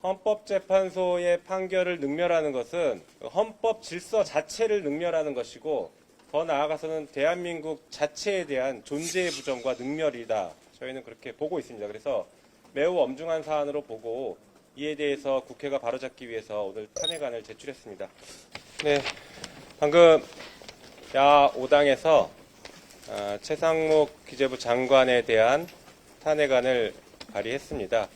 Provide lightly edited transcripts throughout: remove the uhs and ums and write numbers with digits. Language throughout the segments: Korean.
헌법재판소의 판결을 능멸하는 것은 헌법 질서 자체를 능멸하는 것이고, 더 나아가서는 대한민국 자체에 대한 존재의 부정과 능멸이다. 저희는 그렇게 보고 있습니다. 그래서 매우 엄중한 사안으로 보고 이에 대해서 국회가 바로잡기 위해서 오늘 탄핵안을 제출했습니다. 네, 방금 야5당에서 최상목 기재부 장관에 대한 탄핵안을 발의했습니다.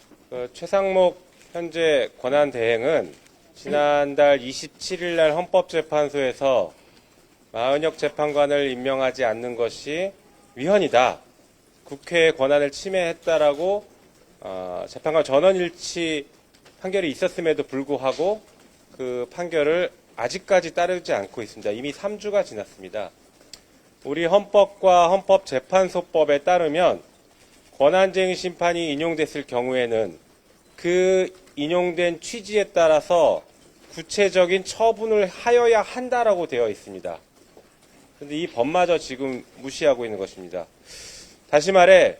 최상목 현재 권한대행은 지난달 27일 날 헌법재판소에서 마은혁 재판관을 임명하지 않는 것이 위헌이다, 국회의 권한을 침해했다라고 재판관 전원일치 판결이 있었음에도 불구하고 그 판결을 아직까지 따르지 않고 있습니다. 이미 3주가 지났습니다. 우리 헌법과 헌법재판소법에 따르면 권한쟁의 심판이 인용됐을 경우에는 그 인용된 취지에 따라서 구체적인 처분을 하여야 한다라고 되어 있습니다. 그런데 이 법마저 지금 무시하고 있는 것입니다. 다시 말해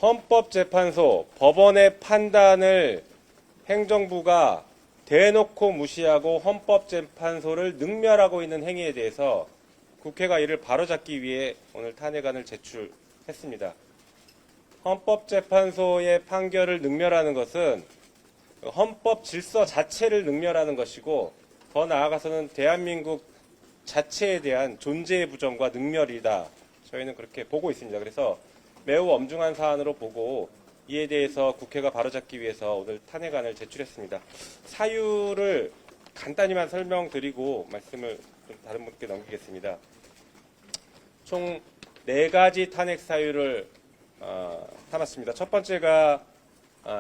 헌법재판소, 법원의 판단을 행정부가 대놓고 무시하고 헌법재판소를 능멸하고 있는 행위에 대해서 국회가 이를 바로잡기 위해 오늘 탄핵안을 제출했습니다. 헌법재판소의 판결을 능멸하는 것은 헌법 질서 자체를 능멸하는 것이고, 더 나아가서는 대한민국 자체에 대한 존재의 부정과 능멸이다. 저희는 그렇게 보고 있습니다. 그래서 매우 엄중한 사안으로 보고 이에 대해서 국회가 바로잡기 위해서 오늘 탄핵안을 제출했습니다. 사유를 간단히만 설명드리고 말씀을 좀 다른 분께 넘기겠습니다. 총 4가지 탄핵 사유를 삼았습니다. 첫 번째가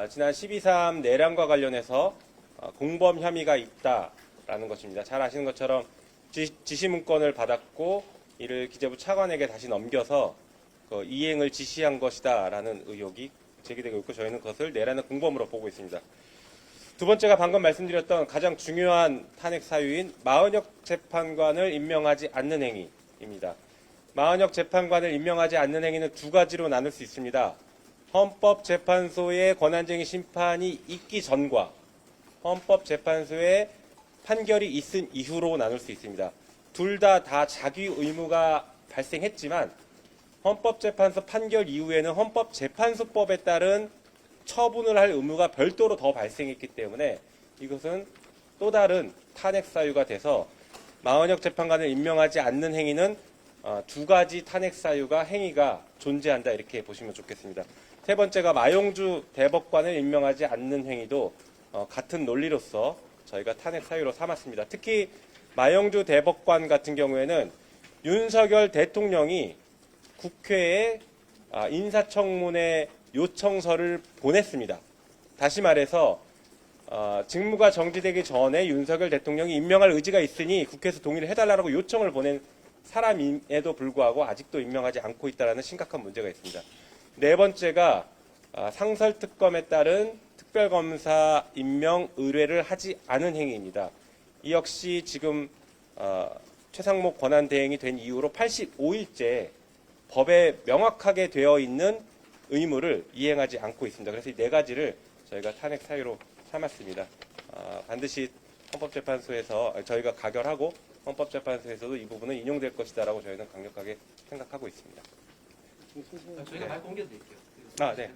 지난 12.3 내란과 관련해서 공범 혐의가 있다라는 것입니다. 잘 아시는 것처럼 지시문건을 받았고 이를 기재부 차관에게 다시 넘겨서 이행을 지시한 것이다라는 의혹이 제기되고 있고, 저희는 그것을 내란의 공범으로 보고 있습니다. 두 번째가 방금 말씀드렸던 가장 중요한 탄핵 사유인 마은혁 재판관을 임명하지 않는 행위입니다. 마은혁 재판관을 임명하지 않는 행위는 2가지로 나눌 수 있습니다. 헌법재판소의 권한쟁의 심판이 있기 전과 헌법재판소의 판결이 있은 이후로 나눌 수 있습니다. 둘 다 자기 의무가 발생했지만 헌법재판소 판결 이후에는 헌법재판소법에 따른 처분을 할 의무가 별도로 더 발생했기 때문에 이것은 또 다른 탄핵 사유가 돼서 마은혁 재판관을 임명하지 않는 행위는 2가지 탄핵 사유가 행위가 존재한다, 이렇게 보시면 좋겠습니다. 세 번째가 마용주 대법관을 임명하지 않는 행위도 같은 논리로서 저희가 탄핵 사유로 삼았습니다. 특히 마용주 대법관 같은 경우에는 윤석열 대통령이 국회에 인사청문회 요청서를 보냈습니다. 다시 말해서 직무가 정지되기 전에 윤석열 대통령이 임명할 의지가 있으니 국회에서 동의를 해달라고 요청을 보낸 사람임에도 불구하고 아직도 임명하지 않고 있다는 심각한 문제가 있습니다. 네 번째가 상설특검에 따른 특별검사 임명 의뢰를 하지 않은 행위입니다. 이 역시 지금 최상목 권한대행이 된 이후로 85일째 법에 명확하게 되어 있는 의무를 이행하지 않고 있습니다. 그래서 이 4가지를 저희가 탄핵 사유로 삼았습니다. 반드시 헌법재판소에서 저희가 가결하고 헌법재판소에서도 이 부분은 인용될 것이다라고 저희는 강력하게 생각하고 있습니다. 저희가 말 공개드릴게요. 네.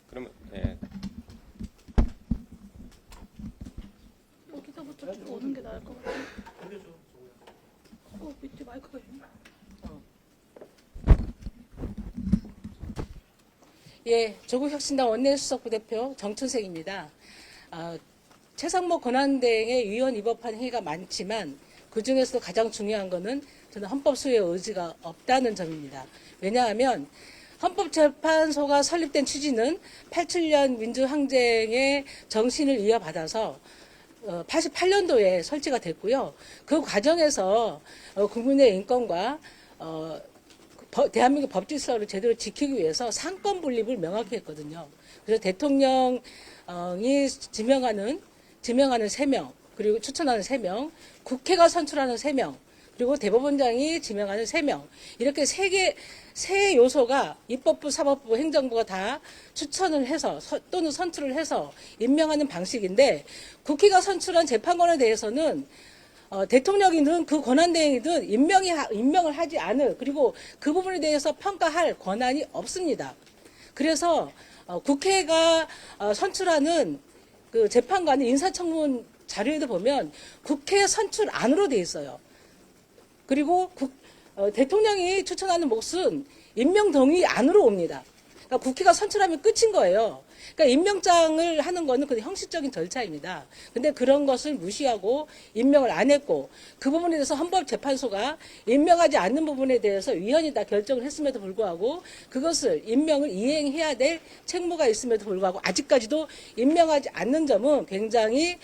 그러면 네. 여기서부터 쭉 오는 게 나을 것 같아요. 공개줘. 밑에 마이크가 있네. 예, 조국혁신당 원내수석 부대표 정춘색입니다. 최상목 권한대행의 위헌 위법한 행위가 많지만 그중에서도 가장 중요한 것은 저는 헌법 수호의 의지가 없다는 점입니다. 왜냐하면 헌법재판소가 설립된 취지는 87년 민주항쟁의 정신을 이어받아서 88년도에 설치가 됐고요. 그 과정에서 국민의 인권과 대한민국 법질서를 제대로 지키기 위해서 상권 분립을 명확히 했거든요. 그래서 대통령이 지명하는 3명, 그리고 추천하는 3명, 국회가 선출하는 3명, 그리고 대법원장이 지명하는 3명. 이렇게 세 요소가 입법부, 사법부, 행정부가 다 추천을 해서 또는 선출을 해서 임명하는 방식인데 국회가 선출한 재판관에 대해서는 대통령이든 그 권한대행이든 임명을 하지 않을 그리고 그 부분에 대해서 평가할 권한이 없습니다. 그래서 국회가 선출하는 그 재판관의 인사청문 자료에도 보면 국회 선출안으로 돼 있어요. 그리고 대통령이 추천하는 몫은 임명 동의 안으로 옵니다. 그러니까 국회가 선출하면 끝인 거예요. 그러니까 임명장을 하는 거는 그 형식적인 절차입니다. 근데 그런 것을 무시하고 임명을 안 했고 그 부분에 대해서 헌법재판소가 임명하지 않는 부분에 대해서 위헌이다 결정을 했음에도 불구하고 그것을 임명을 이행해야 될 책무가 있음에도 불구하고 아직까지도 임명하지 않는 점은 굉장히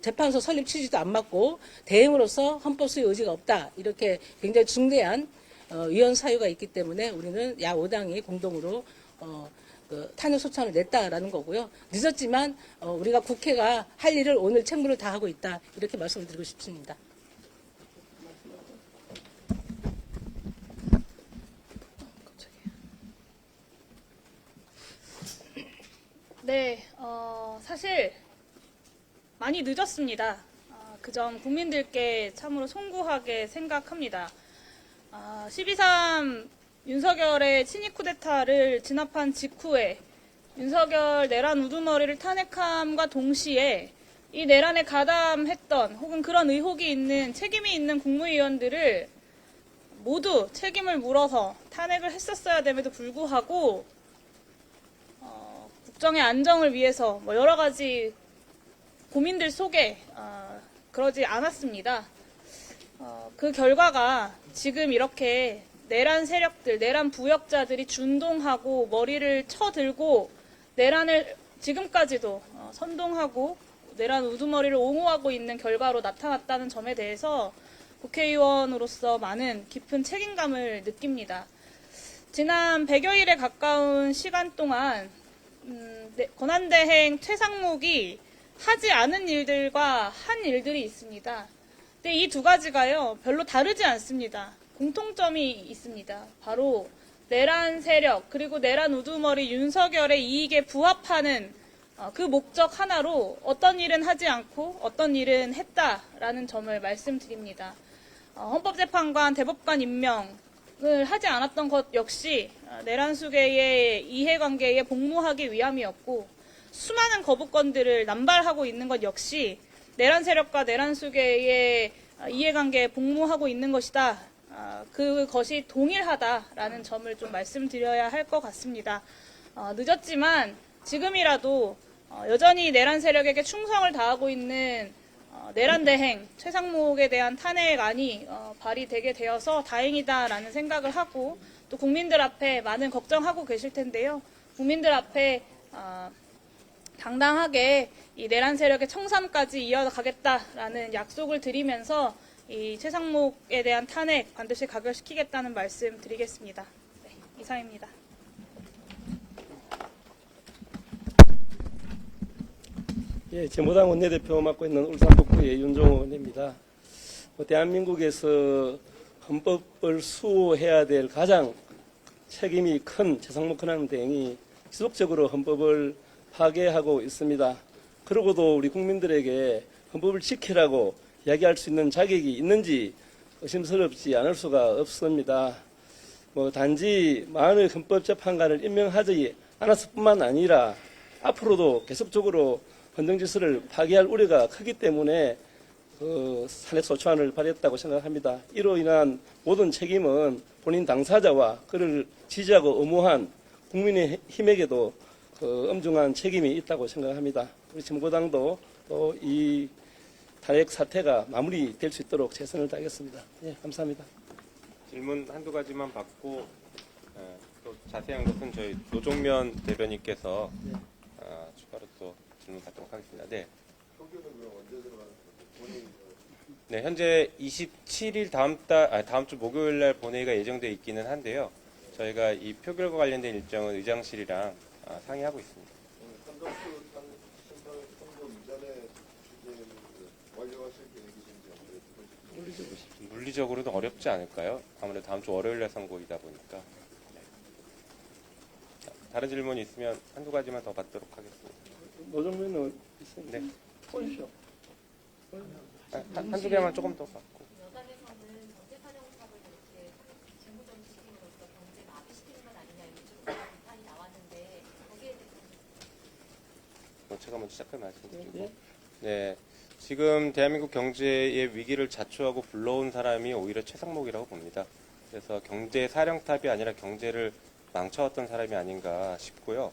재판소 설립 취지도 안 맞고 대행으로서 헌법 수의 의지가 없다. 이렇게 굉장히 중대한 위헌 사유가 있기 때문에 우리는 야 5당이 공동으로 탄핵 소추안을 냈다라는 거고요. 늦었지만 우리가 국회가 할 일을 오늘 책무를 다하고 있다. 이렇게 말씀을 드리고 싶습니다. 네, 사실 많이 늦었습니다. 그 점 국민들께 참으로 송구하게 생각합니다. 12.3 윤석열의 친위 쿠데타를 진압한 직후에 윤석열 내란 우두머리를 탄핵함과 동시에 이 내란에 가담했던 혹은 그런 의혹이 있는 책임이 있는 국무위원들을 모두 책임을 물어서 탄핵을 했었어야 됨에도 불구하고 국정의 안정을 위해서 여러 가지 고민들 속에 그러지 않았습니다. 그 결과가 지금 이렇게 내란 세력들, 내란 부역자들이 준동하고 머리를 쳐들고 내란을 지금까지도 선동하고 내란 우두머리를 옹호하고 있는 결과로 나타났다는 점에 대해서 국회의원으로서 많은 깊은 책임감을 느낍니다. 지난 100여일에 가까운 시간 동안 권한대행 최상목이 하지 않은 일들과 한 일들이 있습니다. 근데 이 두 가지가요, 별로 다르지 않습니다. 공통점이 있습니다. 바로 내란 세력, 그리고 내란 우두머리 윤석열의 이익에 부합하는 그 목적 하나로 어떤 일은 하지 않고 어떤 일은 했다라는 점을 말씀드립니다. 헌법재판관, 대법관 임명을 하지 않았던 것 역시 내란 수계의 이해관계에 복무하기 위함이었고 수많은 거부권들을 남발하고 있는 것 역시 내란 세력과 내란 수계의 이해관계에 복무하고 있는 것이다. 그것이 동일하다라는 점을 좀 말씀드려야 할 것 같습니다. 늦었지만 지금이라도 여전히 내란 세력에게 충성을 다하고 있는 내란대행 최상목에 대한 탄핵안이 발의되게 되어서 다행이다라는 생각을 하고 또 국민들 앞에 많은 걱정하고 계실 텐데요. 국민들 앞에 당당하게 이 내란 세력의 청산까지 이어가겠다라는 약속을 드리면서 이 최상목에 대한 탄핵 반드시 가결시키겠다는 말씀 드리겠습니다. 네, 이상입니다. 예, 진보당 원내대표 맡고 있는 울산북구의 윤종호 의원입니다. 대한민국에서 헌법을 수호해야 될 가장 책임이 큰 최상목 권한대행이 지속적으로 헌법을 파괴하고 있습니다. 그러고도 우리 국민들에게 헌법을 지키라고 이야기할 수 있는 자격이 있는지 의심스럽지 않을 수가 없습니다. 단지 많은 헌법재판관을 임명하지 않았을 뿐만 아니라 앞으로도 계속적으로 헌정질서를 파괴할 우려가 크기 때문에 탄핵소추안을 발의했다고 생각합니다. 이로 인한 모든 책임은 본인 당사자와 그를 지지하고 엄호한 국민의힘에게도 엄중한 책임이 있다고 생각합니다. 우리 진보당도 또 이 탄핵 사태가 마무리될 수 있도록 최선을 다하겠습니다. 예, 감사합니다. 질문 한두 가지만 받고 또 자세한 것은 저희 노종면 대변인께서 추가로 또 질문 받도록 하겠습니다. 네. 네, 현재 27일 다음 주 목요일 날 본회의가 예정되어 있기는 한데요. 저희가 이 표결과 관련된 일정은 의장실이랑 상의하고 있습니다. 물리적으로는 어렵지 않을까요? 아무래도 다음 주 월요일에 선고이다 보니까. 네. 자, 다른 질문이 있으면 한두 가지만 더 받도록 하겠습니다. 노정면은 있습니다. 네. 보이시죠? 한두 개만 조금 더 받고. 여당에서는 경제 사령 사업을 이렇게 재무적 시킴으로써 경제 마비시키는 건 아니냐 이런 식으로 비판이 나왔는데 거기에 대해서 제가 먼저 시작할 말씀드리고. 네. 지금 대한민국 경제의 위기를 자초하고 불러온 사람이 오히려 최상목이라고 봅니다. 그래서 경제 사령탑이 아니라 경제를 망쳐왔던 사람이 아닌가 싶고요.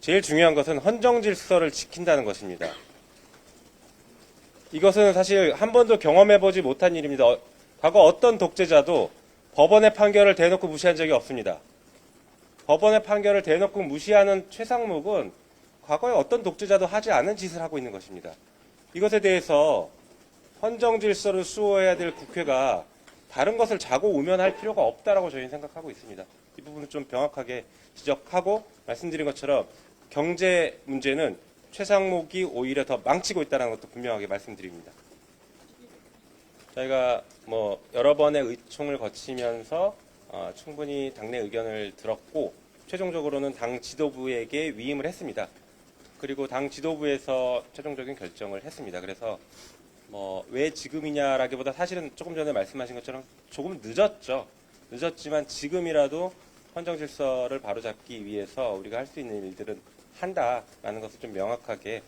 제일 중요한 것은 헌정 질서를 지킨다는 것입니다. 이것은 사실 한 번도 경험해보지 못한 일입니다. 과거 어떤 독재자도 법원의 판결을 대놓고 무시한 적이 없습니다. 법원의 판결을 대놓고 무시하는 최상목은 과거에 어떤 독재자도 하지 않은 짓을 하고 있는 것입니다. 이것에 대해서 헌정 질서를 수호해야 될 국회가 다른 것을 자고 우면할 필요가 없다라고 저희는 생각하고 있습니다. 이 부분을 좀 명확하게 지적하고 말씀드린 것처럼 경제 문제는 최상목이 오히려 더 망치고 있다는 것도 분명하게 말씀드립니다. 저희가 여러 번의 의총을 거치면서 충분히 당내 의견을 들었고 최종적으로는 당 지도부에게 위임을 했습니다. 그리고 당 지도부에서 최종적인 결정을 했습니다. 그래서 왜 지금이냐라기보다 사실은 조금 전에 말씀하신 것처럼 조금 늦었죠. 늦었지만 지금이라도 헌정 질서를 바로잡기 위해서 우리가 할 수 있는 일들은 한다라는 것을 좀 명확하게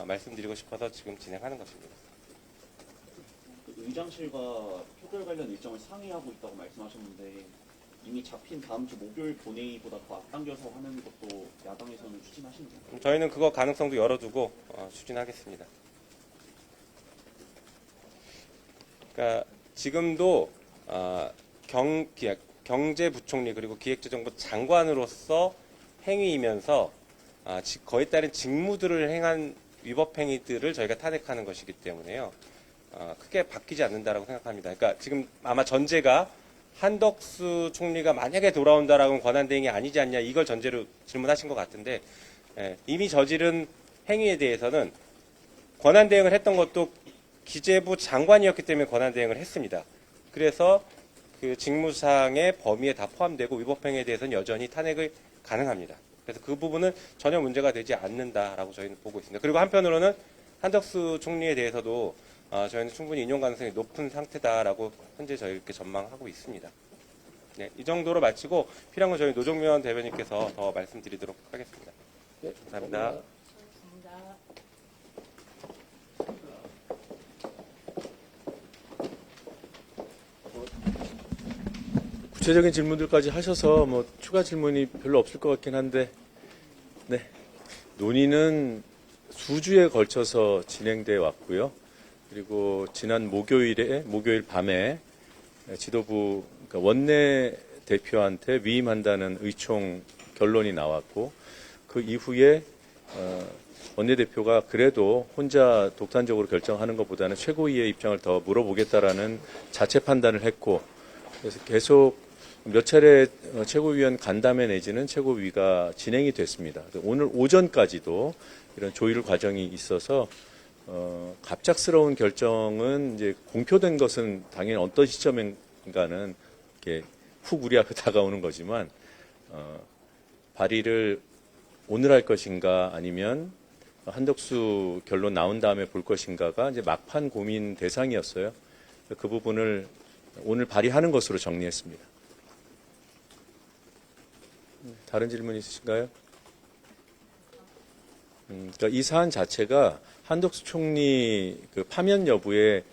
말씀드리고 싶어서 지금 진행하는 것입니다. 의장실과 표결 관련 일정을 상의하고 있다고 말씀하셨는데 이미 잡힌 다음 주 목요일 본회의보다 더 앞당겨서 하는 것도 야당에서는 추진하시는 건가요? 저희는 그거 가능성도 열어두고 추진하겠습니다. 그러니까 지금도 경제부총리 그리고 기획재정부 장관으로서 행위이면서 거에 따른 직무들을 행한 위법 행위들을 저희가 탄핵하는 것이기 때문에요. 크게 바뀌지 않는다라고 생각합니다. 그러니까 지금 아마 전제가 한덕수 총리가 만약에 돌아온다라고는 권한대행이 아니지 않냐 이걸 전제로 질문하신 것 같은데 이미 저지른 행위에 대해서는 권한대행을 했던 것도 기재부 장관이었기 때문에 권한대행을 했습니다. 그래서 그 직무상의 범위에 다 포함되고 위법행위에 대해서는 여전히 탄핵이 가능합니다. 그래서 그 부분은 전혀 문제가 되지 않는다라고 저희는 보고 있습니다. 그리고 한편으로는 한덕수 총리에 대해서도 저희는 충분히 인용 가능성이 높은 상태다라고 현재 저희 이렇게 전망하고 있습니다. 네, 이 정도로 마치고 필요한 건 저희 노정면 대변인께서 더 말씀드리도록 하겠습니다. 네, 감사합니다. 구체적인 질문들까지 하셔서 추가 질문이 별로 없을 것 같긴 한데, 네. 논의는 수주에 걸쳐서 진행돼 왔고요. 그리고 지난 목요일 밤에 지도부, 그러니까 원내 대표한테 위임한다는 의총 결론이 나왔고, 그 이후에 원내대표가 그래도 혼자 독단적으로 결정하는 것보다는 최고위의 입장을 더 물어보겠다라는 자체 판단을 했고, 그래서 계속 몇 차례 최고위원 간담회 내지는 최고위가 진행이 됐습니다. 오늘 오전까지도 이런 조율 과정이 있어서 갑작스러운 결정은 이제 공표된 것은 당연히 어떤 시점인가는 이렇게 훅 우리하게 다가오는 거지만 발의를 오늘 할 것인가 아니면 한덕수 결론 나온 다음에 볼 것인가가 이제 막판 고민 대상이었어요. 그 부분을 오늘 발의하는 것으로 정리했습니다. 다른 질문 있으신가요? 그러니까 이 사안 자체가 한덕수 총리 그 파면 여부에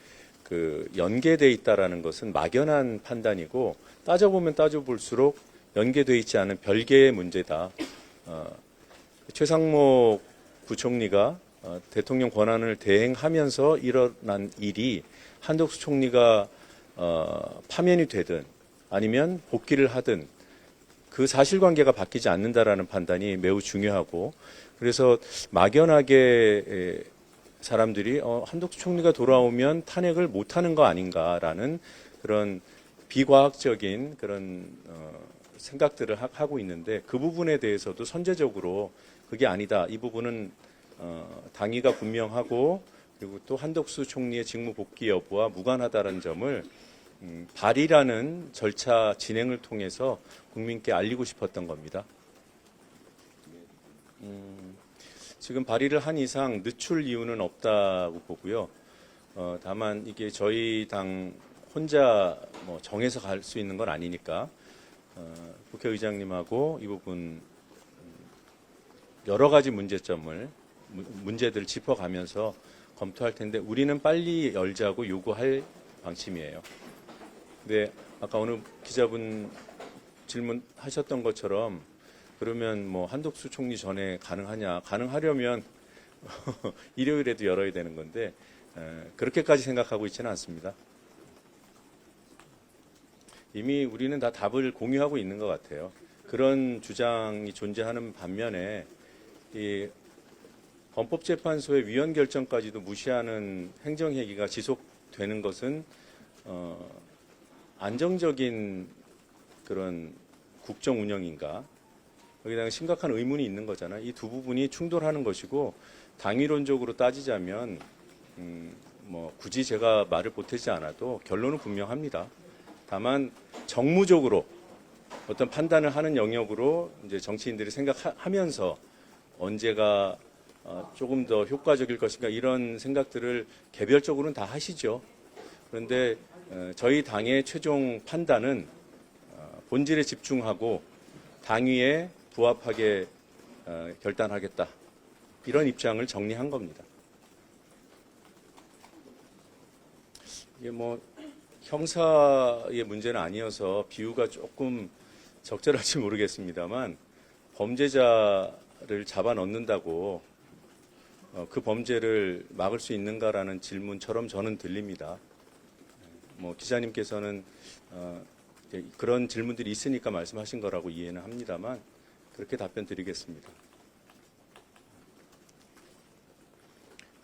그 연계돼 있다라는 것은 막연한 판단이고 따져보면 따져볼수록 연계돼 있지 않은 별개의 문제다. 최상목 부총리가 대통령 권한을 대행하면서 일어난 일이 한덕수 총리가 파면이 되든 아니면 복귀를 하든 그 사실관계가 바뀌지 않는다라는 판단이 매우 중요하고 그래서 막연하게 사람들이 한덕수 총리가 돌아오면 탄핵을 못하는 거 아닌가라는 그런 비과학적인 그런 생각들을 하고 있는데 그 부분에 대해서도 선제적으로 그게 아니다. 이 부분은 당위가 분명하고 그리고 또 한덕수 총리의 직무 복귀 여부와 무관하다는 점을 발의라는 절차 진행을 통해서 국민께 알리고 싶었던 겁니다. 지금 발의를 한 이상 늦출 이유는 없다고 보고요. 다만 이게 저희 당 혼자 뭐 정해서 갈 수 있는 건 아니니까 국회의장님하고 이 부분 여러 가지 문제들을 짚어가면서 검토할 텐데 우리는 빨리 열자고 요구할 방침이에요. 근데 아까 어느 기자분 질문하셨던 것처럼 그러면 뭐 한덕수 총리 전에 가능하냐? 가능하려면 일요일에도 열어야 되는 건데 그렇게까지 생각하고 있지는 않습니다. 이미 우리는 다 답을 공유하고 있는 것 같아요. 그런 주장이 존재하는 반면에 이 헌법재판소의 위헌 결정까지도 무시하는 행정회기가 지속되는 것은 안정적인 그런 국정 운영인가? 여기다가 심각한 의문이 있는 거잖아요. 이 두 부분이 충돌하는 것이고 당위론적으로 따지자면 뭐 굳이 제가 말을 보태지 않아도 결론은 분명합니다. 다만 정무적으로 어떤 판단을 하는 영역으로 이제 정치인들이 생각하면서 언제가 조금 더 효과적일 것인가 이런 생각들을 개별적으로는 다 하시죠. 그런데 저희 당의 최종 판단은 본질에 집중하고 당위에 부합하게 결단하겠다. 이런 입장을 정리한 겁니다. 이게 뭐 형사의 문제는 아니어서 비유가 조금 적절할지 모르겠습니다만 범죄자를 잡아 넣는다고 그 범죄를 막을 수 있는가라는 질문처럼 저는 들립니다. 뭐 기자님께서는 그런 질문들이 있으니까 말씀하신 거라고 이해는 합니다만 그렇게 답변 드리겠습니다.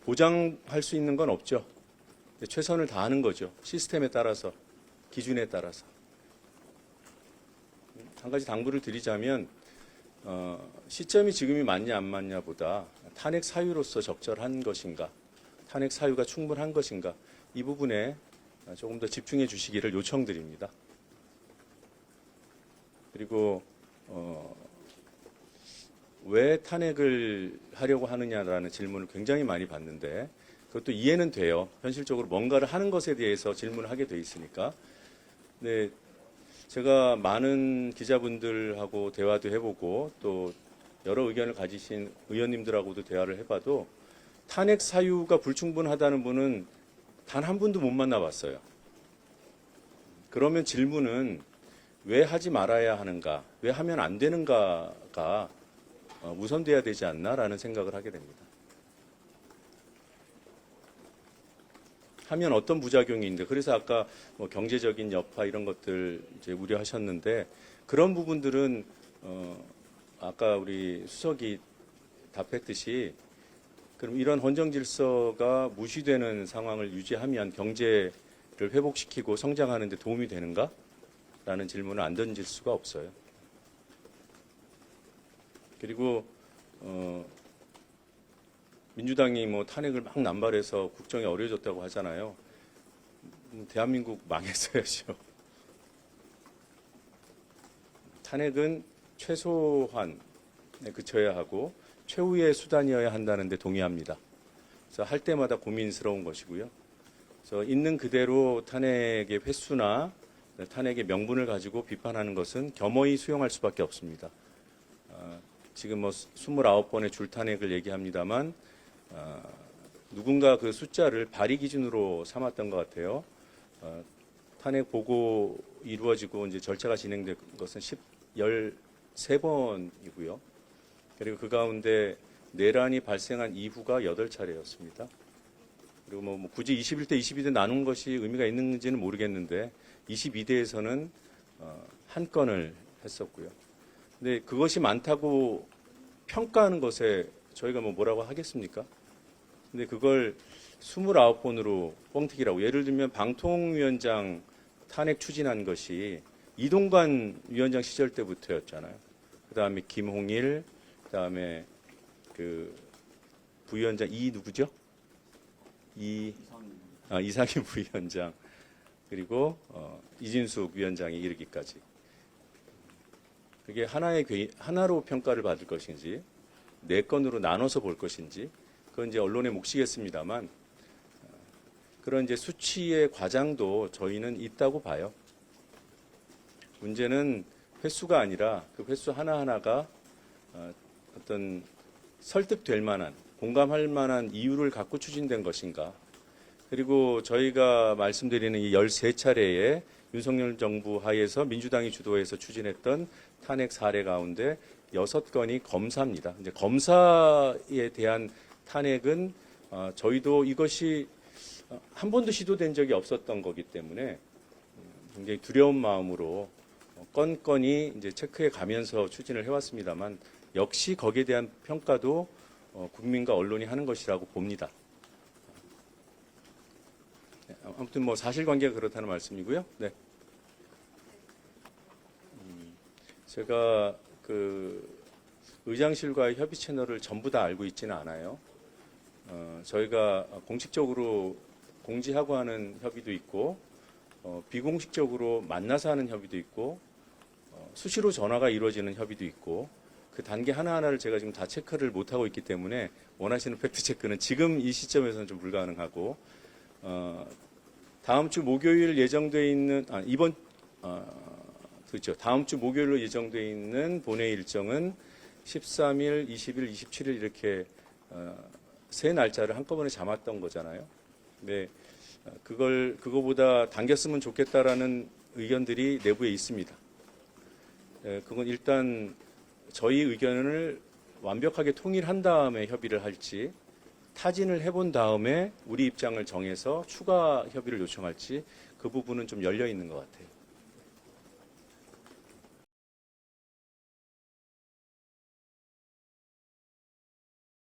보장할 수 있는 건 없죠. 최선을 다하는 거죠. 시스템에 따라서, 기준에 따라서. 한 가지 당부를 드리자면 시점이 지금이 맞냐 안 맞냐보다 탄핵 사유로서 적절한 것인가, 탄핵 사유가 충분한 것인가 이 부분에 조금 더 집중해 주시기를 요청드립니다. 그리고 왜 탄핵을 하려고 하느냐라는 질문을 굉장히 많이 받는데 그것도 이해는 돼요. 현실적으로 뭔가를 하는 것에 대해서 질문을 하게 돼 있으니까. 네, 제가 많은 기자분들하고 대화도 해보고 또 여러 의견을 가지신 의원님들하고도 대화를 해봐도 탄핵 사유가 불충분하다는 분은 단 한 분도 못 만나봤어요. 그러면 질문은 왜 하지 말아야 하는가, 왜 하면 안 되는가가 우선돼야 되지 않나라는 생각을 하게 됩니다. 하면 어떤 부작용이 있는데, 그래서 아까 뭐 경제적인 여파 이런 것들 이제 우려하셨는데, 그런 부분들은 아까 우리 수석이 답했듯이 그럼 이런 헌정 질서가 무시되는 상황을 유지하면 경제를 회복시키고 성장하는 데 도움이 되는가? 라는 질문을 안 던질 수가 없어요. 그리고 민주당이 뭐 탄핵을 막 남발해서 국정이 어려워졌다고 하잖아요. 대한민국 망했어야죠. 탄핵은 최소한에 그쳐야 하고 최후의 수단이어야 한다는 데 동의합니다. 그래서 할 때마다 고민스러운 것이고요. 그래서 있는 그대로 탄핵의 횟수나 탄핵의 명분을 가지고 비판하는 것은 겸허히 수용할 수밖에 없습니다. 지금 뭐 29번의 줄탄핵을 얘기합니다만 누군가 그 숫자를 발의 기준으로 삼았던 것 같아요. 탄핵 보고 이루어지고 이제 절차가 진행된 것은 13번이고요. 그리고 그 가운데 내란이 발생한 이후가 8차례였습니다. 그리고 뭐 굳이 21대, 22대 나눈 것이 의미가 있는지는 모르겠는데 22대에서는 한 건을 했었고요. 근데 그것이 많다고 평가하는 것에 저희가 뭐 뭐라고 하겠습니까? 근데 그걸 29번으로 뻥튀기라고. 예를 들면 방통위원장 탄핵 추진한 것이 이동관 위원장 시절 때부터였잖아요. 그 다음에 김홍일, 그 다음에 그 부위원장 이 누구죠? 이상희 부위원장 그리고 이진숙 위원장이 이르기까지 그게 하나로 평가를 받을 것인지 4건으로 나눠서 볼 것인지 그건 이제 언론의 몫이겠습니다만 그런 이제 수치의 과장도 저희는 있다고 봐요. 문제는 횟수가 아니라 그 횟수 하나하나가 어떤 설득될 만한 공감할 만한 이유를 갖고 추진된 것인가. 그리고 저희가 말씀드리는 이 13차례의 윤석열 정부 하에서 민주당이 주도해서 추진했던 탄핵 사례 가운데 6건이 검사입니다. 이제 검사에 대한 탄핵은 저희도 이것이 한 번도 시도된 적이 없었던 거기 때문에 굉장히 두려운 마음으로 건건이 이제 체크해 가면서 추진을 해왔습니다만 역시 거기에 대한 평가도 국민과 언론이 하는 것이라고 봅니다. 아무튼 뭐 사실관계가 그렇다는 말씀이고요. 네. 제가 그 의장실과의 협의 채널을 전부 다 알고 있지는 않아요. 저희가 공식적으로 공지하고 하는 협의도 있고 비공식적으로 만나서 하는 협의도 있고 수시로 전화가 이루어지는 협의도 있고 그 단계 하나하나를 제가 지금 다 체크를 못하고 있기 때문에 원하시는 팩트체크는 지금 이 시점에서는 좀 불가능하고 다음 주 목요일 예정돼 있는 그렇죠. 다음 주 목요일로 예정돼 있는 본회의 일정은 13일, 20일, 27일 이렇게 세 날짜를 한꺼번에 잡았던 거잖아요. 네, 그거보다 당겼으면 좋겠다라는 의견들이 내부에 있습니다. 그건 일단 저희 의견을 완벽하게 통일한 다음에 협의를 할지 타진을 해본 다음에 우리 입장을 정해서 추가 협의를 요청할지 그 부분은 좀 열려 있는 것 같아요.